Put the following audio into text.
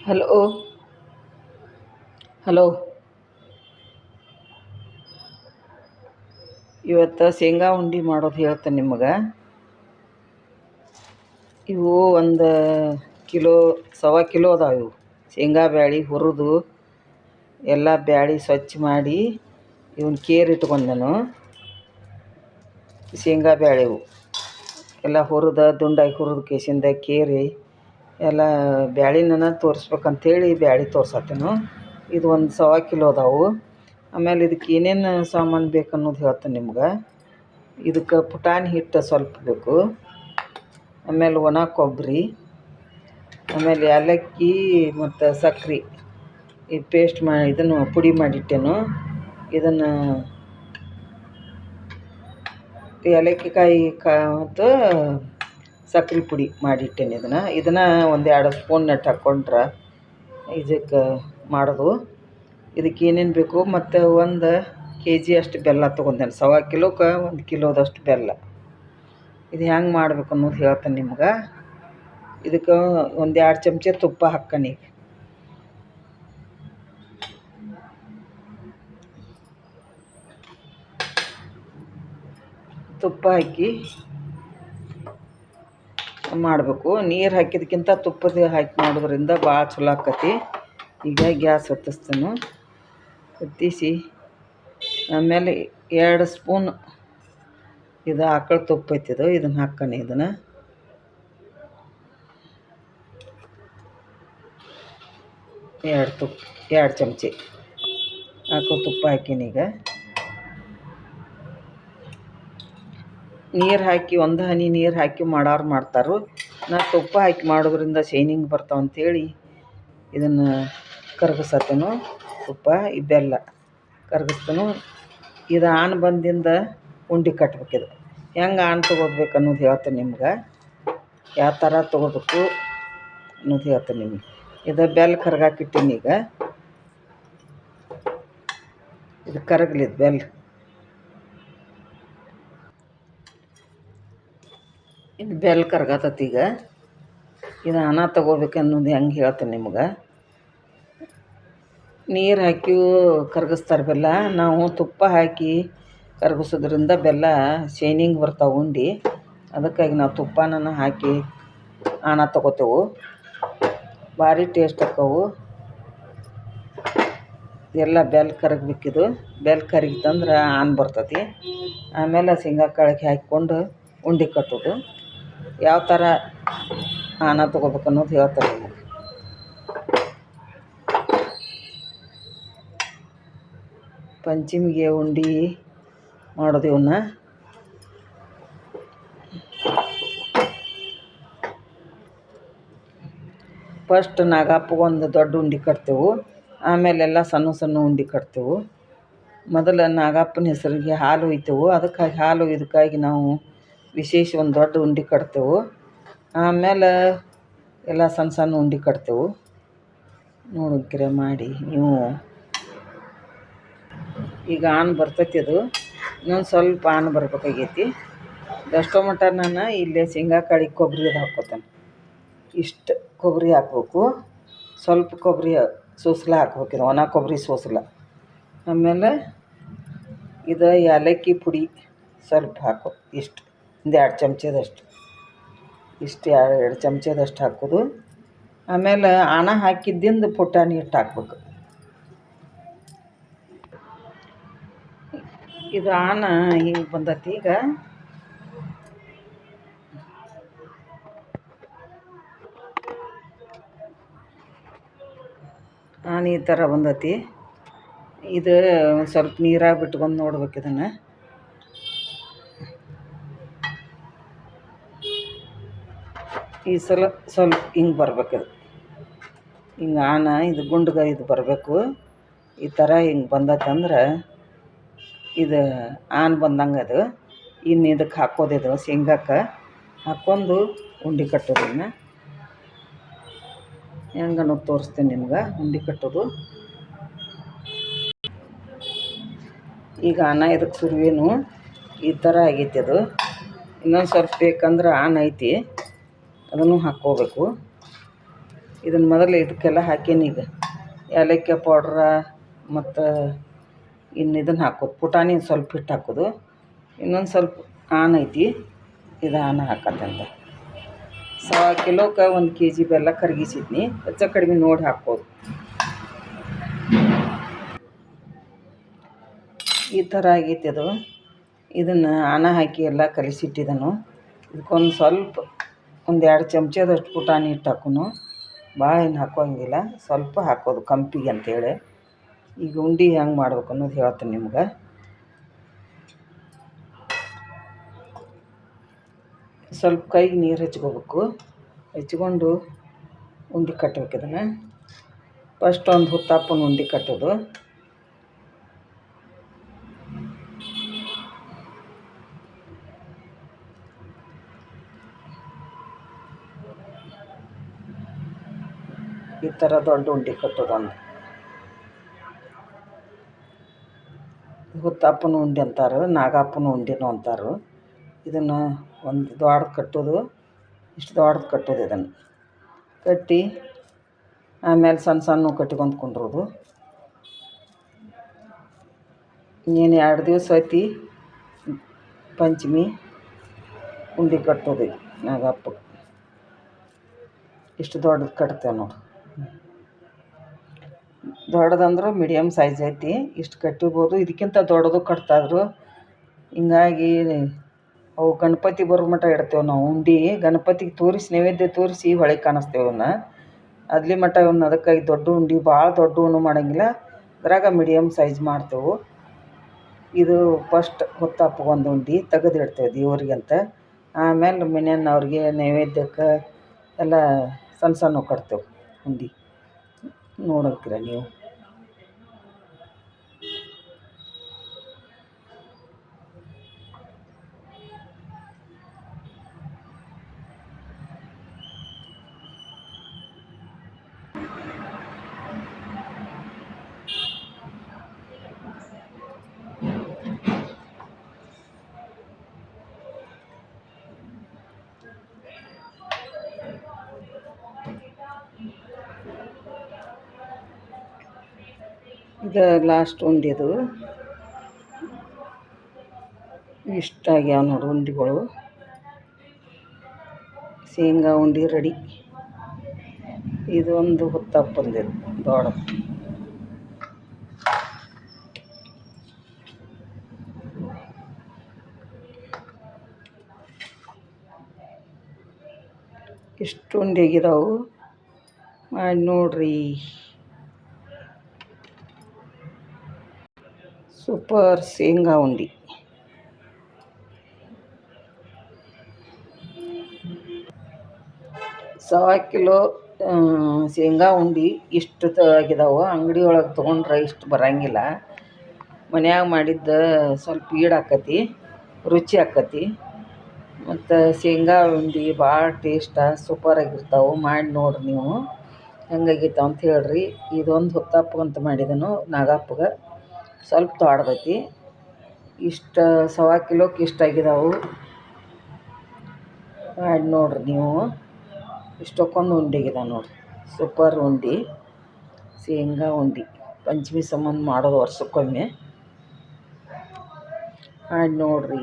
Hello hello. ಇವತ್ತು ಶೇಂಗಾ ಉಂಡೆ ಮಾಡೋದು ಹೇಳ್ತೇನೆ ನಿಮಗೆ. ಇವು ಒಂದು ಕಿಲೋ ಸವಾ ಕಿಲೋ ಅದಾವೆ. ಇವು ಶೇಂಗಾ ಬ್ಯಾಳೆ ಹುರಿದು ಎಲ್ಲ ಬ್ಯಾಳೆ ಸ್ವಚ್ಛ ಮಾಡಿ ಇವನ್ನ ಕೇರಿಟ್ಕೊಂಡೆನು. ಶೇಂಗಾ ಬ್ಯಾಳೆ ಇವು ಎಲ್ಲ ದುಂಡಾಗಿ ಹುರಿದು ಕೇಸಿಂದ ಕೇರಿ ಎಲ್ಲ ಬ್ಯಾಳಿನ ತೋರಿಸ್ಬೇಕಂಥೇಳಿ ಬ್ಯಾಳೆ ತೋರ್ಸತ್ತೇನು. ಇದು ಒಂದು ಸವಾ ಕಿಲೋ ಅದಾವೆ. ಆಮೇಲೆ ಇದಕ್ಕೆ ಏನೇನು ಸಾಮಾನು ಬೇಕು ಅನ್ನೋದು ಹೇಳ್ತೇನೆ ನಿಮ್ಗೆ. ಇದಕ್ಕೆ ಪುಟಾಣಿ ಹಿಟ್ಟು ಸ್ವಲ್ಪ ಬೇಕು. ಆಮೇಲೆ ಒಣ ಕೊಬ್ಬರಿ, ಆಮೇಲೆ ಏಲಕ್ಕಿ ಮತ್ತು ಸಕ್ರೆ ಈ ಪೇಸ್ಟ್ ಮಾಡಿ ಇದನ್ನು ಪುಡಿ ಮಾಡಿಟ್ಟೆನು. ಇದನ್ನು ಏಲಕ್ಕಿಕಾಯಿ ಮತ್ತು ಸಕ್ರೆ ಪುಡಿ ಮಾಡಿಟ್ಟೇನೆ. ಇದನ್ನು ಒಂದು 2 ಸ್ಪೂನ್ ನೆಟ್ಟು ಹಾಕ್ಕೊಂಡ್ರೆ ಇದಕ್ಕೆ ಮಾಡೋದು. ಇದಕ್ಕೆ ಏನೇನು ಬೇಕು ಮತ್ತು 1 kg ಅಷ್ಟು ಬೆಲ್ಲ ತೊಗೊಂಡೇನೆ. ಸವಾ ಕಿಲೋಕ್ಕೆ 1 ಕಿಲೋದಷ್ಟು ಬೆಲ್ಲ. ಇದು ಹೆಂಗೆ ಮಾಡ್ಬೇಕು ಅನ್ನೋದು ಹೇಳ್ತೇನೆ ನಿಮ್ಗೆ. ಇದಕ್ಕೆ 1-2 ಚಮಚ ತುಪ್ಪ ಹಾಕ್ಕಣಿ. ತುಪ್ಪ ಹಾಕಿ ಮಾಡಬೇಕು. ನೀರು ಹಾಕಿದಕ್ಕಿಂತ ತುಪ್ಪದ ಹಾಕಿ ಮಾಡೋದ್ರಿಂದ ಭಾಳ ಚಲೋ ಆಕತಿ. ಈಗ ಗ್ಯಾಸ್ ಹೊತ್ತಿಸ್ತೇನೆ. ಹೊತ್ತಿಸಿ ಆಮೇಲೆ 2 ಸ್ಪೂನ್ ಇದು ಆಕಳ ತುಪ್ಪ ಐತಿದು, ಇದನ್ನು ಹಾಕ್ಕಣಿ. ಇದನ್ನು 2 ಚಮಚೆ ಆಕಳ ತುಪ್ಪ ಹಾಕೀನಿ. ಈಗ ನೀರು ಹಾಕಿ 1 ಹನಿ ನೀರು ಹಾಕಿ ಮಾಡೋರು ಮಾಡ್ತಾರೆ. ನಾ ತುಪ್ಪ ಹಾಕಿ ಮಾಡೋದ್ರಿಂದ ಶೈನಿಂಗ್ ಬರ್ತಾವಂಥೇಳಿ ಇದನ್ನು ಕರಗಿಸತ್ತೇನು. ತುಪ್ಪ ಈ ಬೆಲ್ಲ ಕರಗಿಸ್ತೇನು. ಇದು ಆನ್ ಬಂದಿಂದ ಉಂಡೆ ಕಟ್ಬೇಕಿದು. ಹೆಂಗೆ ಆನ್ ತೊಗೋಬೇಕು ಅನ್ನೋದು ಹೇಳ್ತೇನೆ ನಿಮ್ಗೆ. ಯಾವ ಥರ ತೊಗೋಬೇಕು ಅನ್ನೋದು ಹೇಳ್ತೇನೆ ನಿಮಗೆ. ಇದು ಬೆಲ್ಲ ಕರ್ಗಾಕಿಟ್ಟೀನಿ. ಈಗ ಇದು ಕರಗಲಿದ್ದು ಬೆಲ್ಲ. ಇದು ಬೆಲ್ಲ ಕರ್ಗತತಿ. ಈಗ ಇದು ಆನ ತೊಗೋಬೇಕು ಅನ್ನೋದು ಹೆಂಗೆ ಹೇಳ್ತೇನೆ ನಿಮ್ಗೆ. ನೀರು ಹಾಕಿ ಕರಗಿಸ್ತಾರೆ ಬೆಲ್ಲ. ನಾವು ತುಪ್ಪ ಹಾಕಿ ಕರಗಿಸೋದ್ರಿಂದ ಬೆಲ್ಲ ಶೈನಿಂಗ್ ಬರ್ತಾವೆ ಉಂಡೆ. ಅದಕ್ಕಾಗಿ ನಾವು ತುಪ್ಪನ ಹಾಕಿ ಆನ ತೊಗೋತೇವೆ. ಭಾರಿ ಟೇಸ್ಟ್ ಆಕ್ಕವು. ಎಲ್ಲ ಬೆಲ್ಲ ಕರಗಬೇಕಿದು. ಬೆಲ್ಲ ಕರಗಿತಂದ್ರೆ ಆನ್ ಬರ್ತತಿ. ಆಮೇಲೆ ಶೇಂಗಾ ಕಾಳಿಗೆ ಹಾಕ್ಕೊಂಡು ಉಂಡೆ ಕಟ್ಟೋದು. ಯಾವ ಥರ ಆನ ತೊಗೋಬೇಕು ಅನ್ನೋದು ಹೇಳ್ತಾರೆ ನಿಮಗೆ. ಪಂಚಮಿಗೆ ಉಂಡೆ ಮಾಡೋದು ಇವನ್ನ. ಫಸ್ಟ್ ನಾಗಪ್ಪಗೊಂದು ದೊಡ್ಡ ಉಂಡೆ ಕಟ್ತೇವೆ. ಆಮೇಲೆಲ್ಲ ಸಣ್ಣ ಸಣ್ಣ ಉಂಡೆ ಕಟ್ತೇವೆ. ಮೊದಲು ನಾಗಪ್ಪನ ಹೆಸರಿಗೆ ಹಾಲು ಒಯ್ತೇವೆ. ಅದಕ್ಕಾಗಿ ಹಾಲು ಇದಕ್ಕಾಗಿ ನಾವು ವಿಶೇಷ ಒಂದು ದೊಡ್ಡ ಉಂಡೆ ಕಟ್ತೇವೆ. ಆಮೇಲೆ ಎಲ್ಲ ಸಣ್ಣ ಸಣ್ಣ ಉಂಡೆ ಕಟ್ತೇವೆ. ನೋಡೋಕ್ಕಿರ ಮಾಡಿ ನೀವು. ಈಗ ಆನ್ ಬರ್ತೈತಿ. ಅದು ಇನ್ನೊಂದು ಸ್ವಲ್ಪ ಆನ್ ಬರ್ಬೇಕಾಗೈತಿ. ಎಷ್ಟೋ ಮಟ್ಟ ನಾನು ಇಲ್ಲೇ ಶೇಂಗಾ ಕಾಳಿಗೆ ಕೊಬ್ಬರಿ ಅದು ಹಾಕ್ಕೋತೇನೆ. ಇಷ್ಟು ಕೊಬ್ಬರಿ ಹಾಕ್ಬೇಕು. ಸ್ವಲ್ಪ ಕೊಬ್ಬರಿ ಸೂಸ್ಲ ಹಾಕ್ಬೇಕಿದು, ಒಣ ಕೊಬ್ಬರಿ ಸೂಸ್ಲ. ಆಮೇಲೆ ಇದು ಏಲಕ್ಕಿ ಪುಡಿ ಸ್ವಲ್ಪ ಹಾಕೋ. ಇಷ್ಟು 1-2 ಚಮಚದಷ್ಟು. ಇಷ್ಟು 2 ಚಮಚದಷ್ಟು ಹಾಕೋದು. ಆಮೇಲೆ ಆನ ಹಾಕಿದ್ದಿಂದ ಪುಟಾಣಿ ಹಿಟ್ಟು ಹಾಕ್ಬೇಕು. ಇದು ಆನ ಹಿಂಗೆ ಬಂದತಿ. ಈಗ ಆನ ಈ ಥರ ಬಂದತಿ. ಇದು ಒಂದು ಸ್ವಲ್ಪ ನೀರಾಗಿ ಬಿಟ್ಕೊಂಡು ನೋಡ್ಬೇಕು. ಇದನ್ನು ಈ ಸಲ ಸ್ವಲ್ಪ ಹಿಂಗೆ ಬರ್ಬೇಕಿದು. ಹಿಂಗೆ ಆನ ಇದು ಗುಂಡ್ಗೆ ಇದು ಬರಬೇಕು. ಈ ಥರ ಹಿಂಗೆ ಬಂದತ್ತಂದ್ರೆ ಇದು ಆನ್ ಬಂದಂಗೆ. ಅದು ಇನ್ನು ಇದಕ್ಕೆ ಹಾಕೋದಿದು ಶೇಂಗಾಕ್ಕೆ ಹಾಕ್ಕೊಂಡು ಉಂಡೆ ಕಟ್ಟೋದು. ಇನ್ನು ಹೆಂಗೆ ಅನ್ನೋದು ತೋರಿಸ್ತೀನಿ ನಿಮ್ಗೆ. ಉಂಡೆ ಕಟ್ಟೋದು ಈಗ ಆನ ಇದಕ್ಕೆ ಸುರುವೇನು ಈ ಥರ ಆಗೈತಿ. ಅದು ಇನ್ನೊಂದು ಸ್ವಲ್ಪ ಬೇಕಂದ್ರೆ ಆನ್ ಐತಿ, ಅದನ್ನು ಹಾಕ್ಕೋಬೇಕು. ಇದನ್ನು ಮೊದಲು ಇದಕ್ಕೆಲ್ಲ ಹಾಕೀನಿ. ಈಗ ಏಲಕ್ಕಿ ಪೌಡ್ರ ಮತ್ತು ಇನ್ನು ಇದನ್ನು ಹಾಕೋದು ಪುಟಾಣಿ ಸ್ವಲ್ಪ ಹಿಟ್ಟು ಹಾಕೋದು. ಇನ್ನೊಂದು ಸ್ವಲ್ಪ ಆನ್ ಐತಿ, ಇದು ಆನ ಹಾಕತ್ತಂತ. 1/4 ಕಿಲೋಕ್ಕೆ 1 kg ಬೆಲ್ಲ ಕರಗಿಸಿದ್ನಿ. ಹೆಚ್ಚು ಕಡಿಮೆ ನೋಡಿ ಹಾಕ್ಬೋದು. ಈ ಥರ ಆಗೈತಿ ಅದು. ಇದನ್ನು ಆನ ಹಾಕಿ ಎಲ್ಲ ಕಲಿಸಿಟ್ಟಿದ್ದನು. ಇದಕ್ಕೊಂದು ಸ್ವಲ್ಪ 1-2 ಚಮಚದಷ್ಟು ಪುಟಾಣಿ ಹಿಟ್ಟು ಹಾಕೋನು. ಭಾಳ ಏನು ಹಾಕೋಂಗಿಲ್ಲ, ಸ್ವಲ್ಪ ಹಾಕೋದು ಕಂಪಿಗೆ ಅಂತೇಳಿ. ಈಗ ಉಂಡೆ ಹೆಂಗೆ ಮಾಡ್ಬೇಕು ಅನ್ನೋದು ಹೇಳ್ತೀನಿ ನಿಮ್ಗೆ. ಸ್ವಲ್ಪ ಕೈಗೆ ನೀರು ಹಚ್ಕೋಬೇಕು. ಹಚ್ಕೊಂಡು ಉಂಡೆ ಕಟ್ಬೇಕು. ಇದನ್ನು ಫಸ್ಟ್ ಒಂದು ಹುತ್ತಾಪನ ಉಂಡೆ ಕಟ್ಟೋದು. ಈ ಥರ ದೊಡ್ಡ ಉಂಡೆ ಕಟ್ಟೋದೊಂದು ಹುತ್ತಪ್ಪನ ಉಂಡೆ ಅಂತಾರೆ, ನಾಗಪ್ಪನ ಉಂಡೆನೂ ಅಂತಾರೆ. ಇದನ್ನು ಒಂದು ದೊಡ್ಡದು ಕಟ್ಟೋದು, ಇಷ್ಟು ದೊಡ್ಡದು ಕಟ್ಟೋದು. ಇದನ್ನು ಕಟ್ಟಿ ಆಮೇಲೆ ಸಣ್ಣ ಸಣ್ಣ ಕಟ್ಕೊಂಡು ಕುಂಡ್ರೋದು. ಇನ್ನೇನು 2 ದಿವಸ ಐತಿ ಪಂಚಮಿ. ಉಂಡೆ ಕಟ್ಟೋದು ನಾಗಪ್ಪ ಇಷ್ಟು ದೊಡ್ಡದು ಕಟ್ತೇವೆ ನೋಡಿ. ದೊಡ್ಡದಂದ್ರೆ ಮೀಡಿಯಮ್ ಸೈಜ್ ಐತಿ, ಇಷ್ಟು ಕಟ್ಟಿಬೋದು. ಇದಕ್ಕಿಂತ ದೊಡ್ಡದು ಕಟ್ತಾಯಿದ್ರು. ಹಿಂಗಾಗಿ ಅವು ಗಣಪತಿ ಬರೋ ಮಟ್ಟ ಇಡ್ತೇವೆ ನಾವು ಉಂಡೆ. ಗಣಪತಿಗೆ ತೋರಿಸಿ ನೈವೇದ್ಯ ತೋರಿಸಿ ಹೊಳೆಗೆ ಕಾಣಿಸ್ತೇವೆ ಅವನ್ನ. ಅಲ್ಲಿ ಮಟ್ಟ ಇವನ್ನ ಅದಕ್ಕಾಗಿ ದೊಡ್ಡ ಉಂಡೆ, ಭಾಳ ದೊಡ್ಡವೂ ಮಾಡೋಂಗಿಲ್ಲ, ಅದ್ರಾಗ ಮೀಡಿಯಮ್ ಸೈಜ್ ಮಾಡ್ತೇವೆ. ಇದು ಫಸ್ಟ್ ಹುತ್ತಪ್ಪಗೆ ಒಂದು ಉಂಡೆ ತೆಗೆದು ಇಡ್ತೇವೆ ದೇವ್ರಿಗೆ ಅಂತ. ಆಮೇಲೆ ಮನೆಯವ್ರಿಗೆ ನೈವೇದ್ಯಕ್ಕೆ ಎಲ್ಲ ಸಣ್ಣ ಸಣ್ಣ ಕಟ್ತೇವೆ ಉಂಡೆ. ನೋಡಕ್ಕಿರ ನೀವು. ಇದು ಲಾಸ್ಟ್ ಉಂಡೆದು. ಇಷ್ಟಾಗ್ಯಾವ ನೋಡಿ ಉಂಡೆಗಳು. ಶೇಂಗಾ ಉಂಡೆ ರೆಡಿ. ಇದೊಂದು ಹುತ್ತಪ್ಪಂದು ದೊಡ್ಡ. ಇಷ್ಟು ಉಂಡೆ ಆಗಿದಾವು. ಮಾಡಿ ನೋಡ್ರಿ. ಸೂಪರ್ ಶೇಂಗಾ ಉಂಡೆ. ಸವಾ ಕಿಲೋ ಶೇಂಗಾ ಉಂಡೆ ಇಷ್ಟು ಆಗಿದಾವೆ. ಅಂಗಡಿ ಒಳಗೆ ತೊಗೊಂಡ್ರೆ ಇಷ್ಟು ಬರೋಂಗಿಲ್ಲ. ಮನ್ಯಾಗ ಮಾಡಿದ್ದು ಸ್ವಲ್ಪ ಈಡು ಆಕತಿ, ರುಚಿ ಆಕತಿ. ಮತ್ತು ಶೇಂಗಾ ಉಂಡೆ ಭಾಳ ಟೇಸ್ಟ ಸೂಪರಾಗಿರ್ತಾವೆ. ಮಾಡಿ ನೋಡಿರಿ ನೀವು, ಹೆಂಗಾಗಿತ್ತು ಅಂತ ಹೇಳ್ರಿ. ಇದೊಂದು ಹುತ್ತಪ್ಪಗಂತ ಮಾಡಿದನು ನಾಗಪ್ಪಗೆ. ಸ್ವಲ್ಪ ದೊಡ್ಡದೈತಿ. ಇಷ್ಟು ಸವಾ ಕಿಲೋಕ್ಕೆ ಇಷ್ಟಾಗಿದ್ದಾವೆ. ಮಾಡಿ ನೋಡಿರಿ ನೀವು. ಇಷ್ಟಕ್ಕೊಂದು ಉಂಡೆ ಆಗಿದೆ ನೋಡಿರಿ. ಸೂಪರ್ ಉಂಡೆ, ಶೇಂಗಾ ಉಂಡೆ. ಪಂಚಮಿ ಸಂಬಂಧ ಮಾಡೋದು ವರ್ಷಕ್ಕೊಮ್ಮೆ. ಮಾಡಿ ನೋಡಿರಿ.